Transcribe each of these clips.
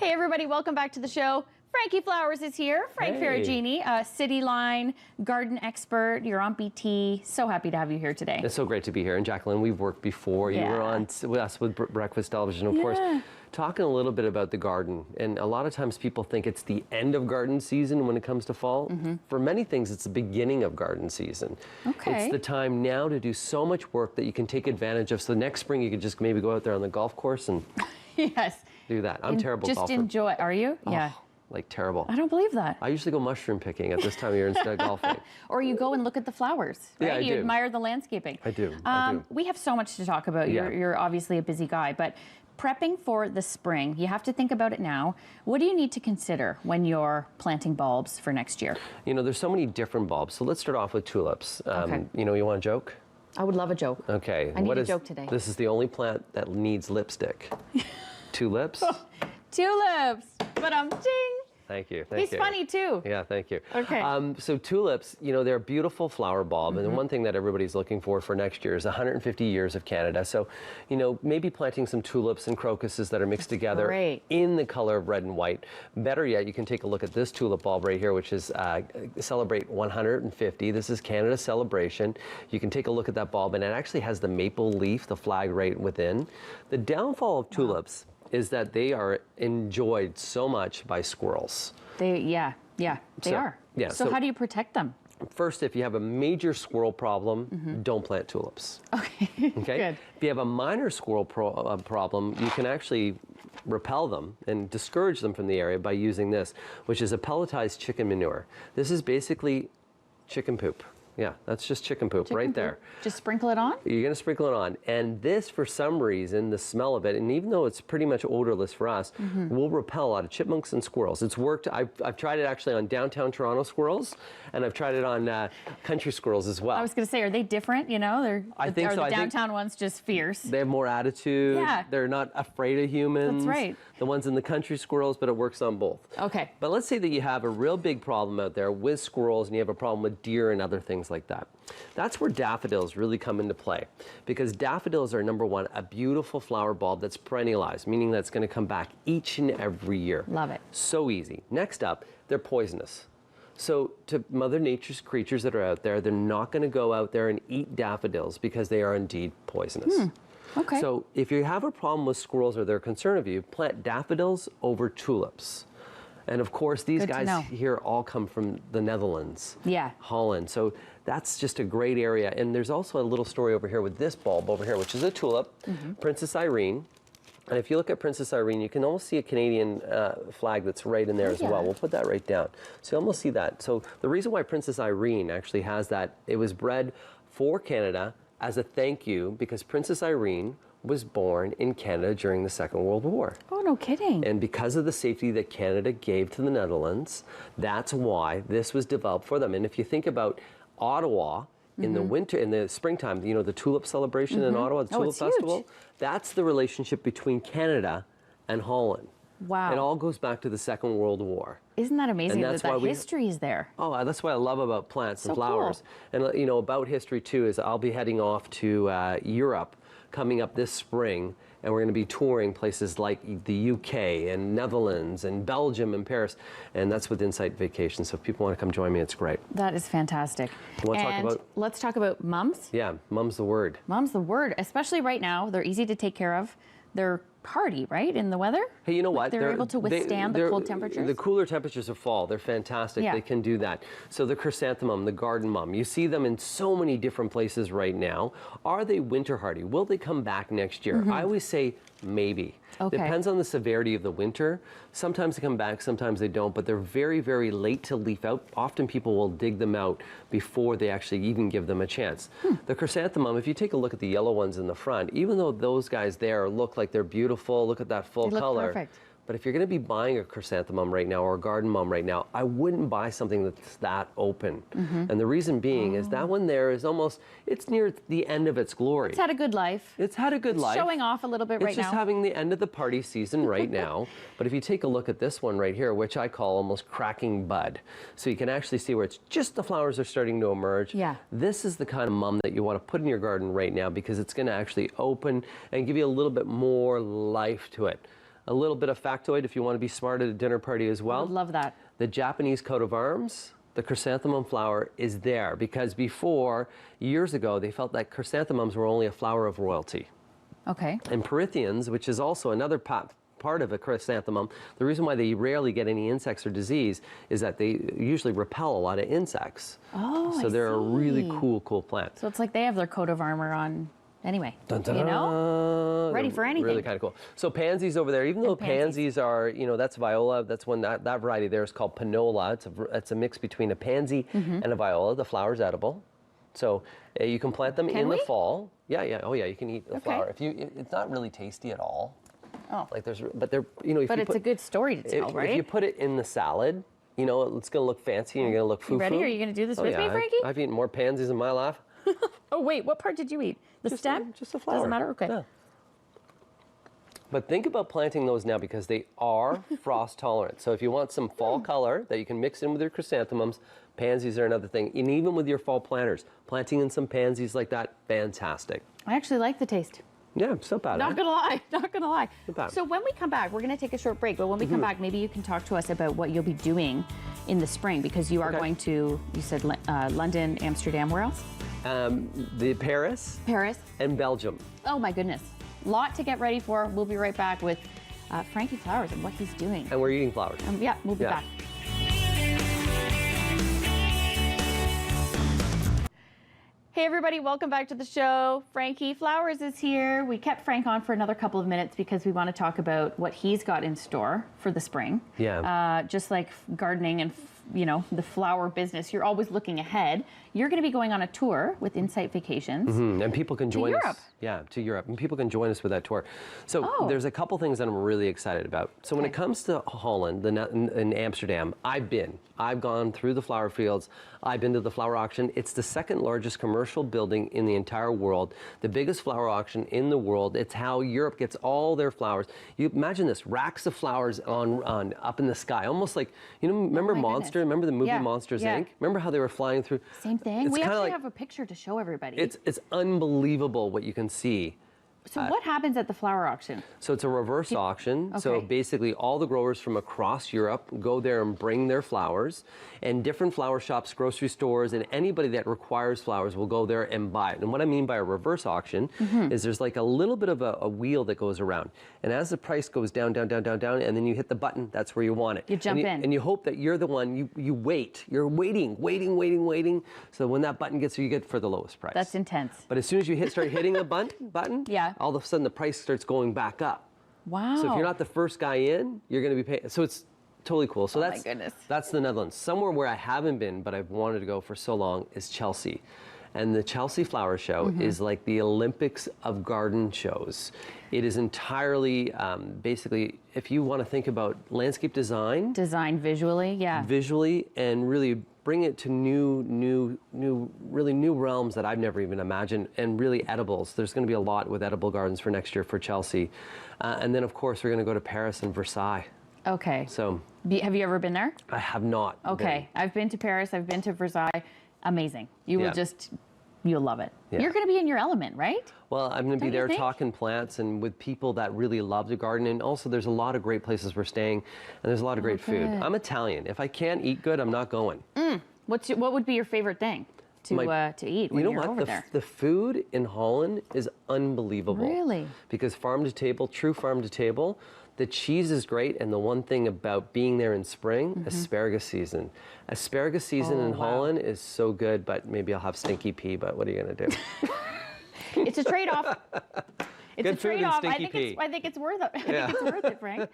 Hey everybody, welcome back to the show. Frankie Flowers is here. Frank Ferragini, a City Line garden expert. You're on BT. So happy to have you here today. It's so great to be here. And Jacqueline, we've worked before. You were on with us with Breakfast Television, of course, talking a little bit about the garden. And a lot of times people think it's the end of garden season when it comes to fall. For many things, it's the beginning of garden season. It's the time now to do so much work that you can take advantage of. So next spring, you could just maybe go out there on the golf course and do that. I'm terrible golfer. Just enjoy. Are you? Oh, like terrible. I don't believe that. I usually go mushroom picking at this time of year instead of golfing. Or you go and look at the flowers, right? Yeah, I You do. admire the landscaping. I do. We have so much to talk about. You're obviously a busy guy, but prepping for the spring, you have to think about it now. What do you need to consider when you're planting bulbs for next year? You know, there's so many different bulbs. So let's start off with tulips. You know, you want a joke? I would love a joke. Okay. I need a joke today. This is the only plant that needs lipstick. Tulips? Tulips! But ding! Thank you. He's funny too. Yeah, thank you. Okay. So tulips, you know, they're a beautiful flower bulb, and the one thing that everybody's looking for next year is 150 years of Canada. So, you know, maybe planting some tulips and crocuses that are mixed together in the color of red and white. Better yet, you can take a look at this tulip bulb right here, which is Celebrate 150. This is Canada's celebration. You can take a look at that bulb, and it actually has the maple leaf, the flag right within. The downfall of tulips is that they are enjoyed so much by squirrels. They are. Yeah. So how do you protect them? First, if you have a major squirrel problem, don't plant tulips. Okay. Good. If you have a minor squirrel problem, you can actually repel them and discourage them from the area by using this, which is a pelletized chicken manure. This is basically chicken poop. Yeah, that's just chicken poop right there. Just sprinkle it on? You're going to sprinkle it on. And this, for some reason, the smell of it, and even though it's pretty much odorless for us, will repel a lot of chipmunks and squirrels. It's worked. I've tried it actually on downtown Toronto squirrels, and I've tried it on country squirrels as well. I was going to say, are they different? You know, I think so. Are the downtown ones just fierce? They have more attitude. Yeah. They're not afraid of humans. That's right. The ones in the country squirrels, but it works on both. Okay. But let's say that you have a real big problem out there with squirrels, and you have a problem with deer and other things like that. That's where daffodils really come into play, because daffodils are, number one, a beautiful flower bulb that's perennialized, meaning that's going to come back each and every year. Love it. So easy. Next up, they're poisonous. So to Mother Nature's creatures that are out there, they're not going to go out there and eat daffodils because they are indeed poisonous. Okay. So if you have a problem with squirrels or they're concerned of you, plant daffodils over tulips. And of course, these guys here all come from the Netherlands, Holland. So that's just a great area. And there's also a little story over here with this bulb over here, which is a tulip, Princess Irene. And if you look at Princess Irene, you can almost see a Canadian flag that's right in there as well. We'll put that right down. So you almost see that. So the reason why Princess Irene actually has that, it was bred for Canada as a thank you, because Princess Irene was born in Canada during the Second World War. Oh, no kidding. And because of the safety that Canada gave to the Netherlands, that's why this was developed for them. And if you think about Ottawa, in the winter, in the springtime, you know, the tulip celebration in Ottawa, the tulip festival, huge. That's the relationship between Canada and Holland. Wow. It all goes back to the Second World War. Isn't that amazing that history is there? Oh, that's what I love about plants and flowers. Cool. And, you know, about history, too, is I'll be heading off to Europe coming up this spring, and we're going to be touring places like the UK and Netherlands and Belgium and Paris, and that's with Insight Vacation. So if people want to come join me, it's great. That is fantastic. Let's talk about mums. Yeah, mum's the word. Mum's the word, especially right now. They're easy to take care of. They're hardy, right, in the weather? Hey, you know what? They're able to withstand the cold temperatures? The cooler temperatures of fall, they're fantastic. They can do that. So the chrysanthemum, the garden mum, you see them in so many different places right now. Are they winter hardy? Will they come back next year? I always say maybe. Depends on the severity of the winter. Sometimes they come back, sometimes they don't, but they're very, very late to leaf out. Often people will dig them out before they actually even give them a chance. The chrysanthemum, if you take a look at the yellow ones in the front, even though those guys there look like they're beautiful, look at that full color. Perfect. But if you're going to be buying a chrysanthemum right now or a garden mum right now, I wouldn't buy something that's that open. And the reason being is that one there is almost, it's near the end of its glory. It's had a good life. It's had a good life. Showing off a little bit right now. It's just having the end of the party season right now. But if you take a look at this one right here, which I call almost cracking bud. So you can actually see where it's just the flowers are starting to emerge. Yeah. This is the kind of mum that you want to put in your garden right now because it's going to actually open and give you a little bit more life to it. A little bit of factoid if you want to be smart at a dinner party as well. I would love that. The Japanese coat of arms, the chrysanthemum flower, is there because before, years ago, they felt that chrysanthemums were only a flower of royalty. Okay. And Perithians, which is also another part of a chrysanthemum, the reason why they rarely get any insects or disease is that they usually repel a lot of insects. Oh, so they're a really cool plant. So it's like they have their coat of armor on anyway. Dun, dun, you know? Ready for anything. Really kind of cool. So pansies over there, even though pansies are, you know, that's viola, that's one, that variety there is called panola. It's a mix between a pansy and a viola. The flower's edible. So you can plant them in the fall. Yeah. Oh yeah, you can eat the flower. It's not really tasty at all. Oh. Like but they're, you know, but it's a good story to tell, right? If you put it in the salad, you know, it's going to look fancy and you're going to look foo-foo. You ready? Are you going to do this with me, Frankie? I've eaten more pansies in my life. Oh, wait, what part did you eat? The stem? Just the flower. Doesn't matter? Okay. Yeah. But think about planting those now because they are frost tolerant. So if you want some fall color that you can mix in with your chrysanthemums, pansies are another thing. And even with your fall planters, planting in some pansies like that, fantastic. I actually like the taste. Yeah, so bad. Not gonna lie, not gonna lie. So bad. So when we come back, we're gonna take a short break, but when we come back, maybe you can talk to us about what you'll be doing in the spring because you are going to, you said London, Amsterdam, where else? The Paris. Paris. And Belgium. Oh my goodness. Lot to get ready for. We'll be right back with Frankie Flowers and what he's doing. And we're eating flowers. Yeah, we'll be back. Hey everybody, welcome back to the show. Frankie Flowers is here. We kept Frank on for another couple of minutes because we want to talk about what he's got in store for the spring. Yeah. Just like gardening and you know, the flower business, you're always looking ahead. You're going to be going on a tour with Insight Vacations. And people can join us. Europe. Yeah, to Europe. And people can join us with that tour. So there's a couple things that I'm really excited about. So when it comes to Holland and Amsterdam, I've gone through the flower fields. I've been to the flower auction. It's the second largest commercial building in the entire world, the biggest flower auction in the world. It's how Europe gets all their flowers. You imagine this, racks of flowers on up in the sky, almost like, you know, remember Monster? Remember the movie Monsters, Inc.? Remember how they were flying through? Same thing. We actually have a picture to show everybody. It's unbelievable what you can see. So what happens at the flower auction? So it's a reverse auction. Okay. So basically all the growers from across Europe go there and bring their flowers, and different flower shops, grocery stores, and anybody that requires flowers will go there and buy it. And what I mean by a reverse auction is there's like a little bit of a wheel that goes around. And as the price goes down, down, down, down, down, and then you hit the button, that's where you want it. You jump in. And you hope that you're the one, you wait. You're waiting. So when that button gets, you get for the lowest price. That's intense. But as soon as you start hitting the button, all of a sudden the price starts going back up. Wow. So if you're not the first guy in, you're going to be paying. So it's totally cool. So my goodness. That's the Netherlands. Somewhere where I haven't been, but I've wanted to go for so long is Chelsea. And the Chelsea Flower Show is like the Olympics of garden shows. It is entirely, basically, if you want to think about landscape design. Design visually, yeah. Visually, and really bring it to really new realms that I've never even imagined, and really edibles. There's going to be a lot with edible gardens for next year for Chelsea. And then, of course, we're going to go to Paris and Versailles. Okay. So, have you ever been there? I have not. Okay. I've been to Paris. I've been to Versailles. Amazing. You will you'll love it. Yeah. You're going to be in your element, right? Well, I'm going to be there talking plants and with people that really love to garden. And also there's a lot of great places we're staying, and there's a lot of great food. I'm Italian. If I can't eat good, I'm not going. What would be your favorite thing to eat when you're over there? The food in Holland is unbelievable. Really? Because farm to table, true farm to table. The cheese is great, and the one thing about being there in spring, asparagus season. Asparagus season in Holland is so good, but maybe I'll have stinky pea, but what are you going to do? It's a trade-off. It's good a trade-off. I think it's worth it. I think it's worth it, Frank.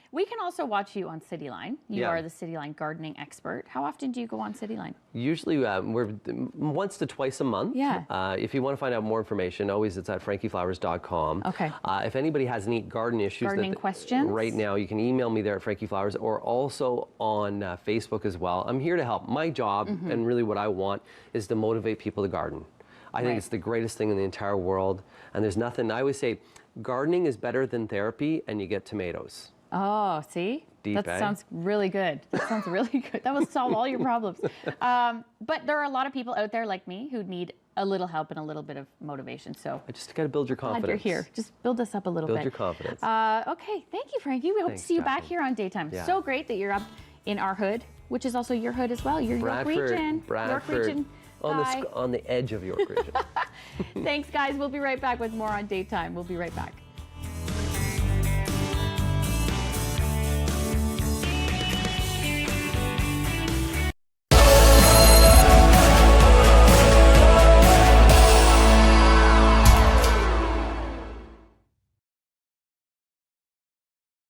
We can also watch you on Cityline. You are the Cityline gardening expert. How often do you go on Cityline? Usually we're once to twice a month. Yeah. If you want to find out more information, always it's at frankieflowers.com. Okay. If anybody has any garden issues, gardening questions, right now, you can email me there at Frankie Flowers, or also on Facebook as well. I'm here to help. My job, and really what I want, is to motivate people to garden. I think it's the greatest thing in the entire world. And there's nothing, I always say, gardening is better than therapy, and you get tomatoes. Oh, see? Deep, that sounds really good. That sounds really good. That will solve all your problems. But there are a lot of people out there like me who need a little help and a little bit of motivation. So I just got to build your confidence. Glad you're here. Just build us up a little bit. Build your confidence. Okay, thank you, Frankie. We hope to see you back here on Daytime. Yeah. So great that you're up in our hood, which is also your hood as well. You're York region. Bradford. York region. On the edge of York region. Thanks, guys. We'll be right back with more on Daytime. We'll be right back.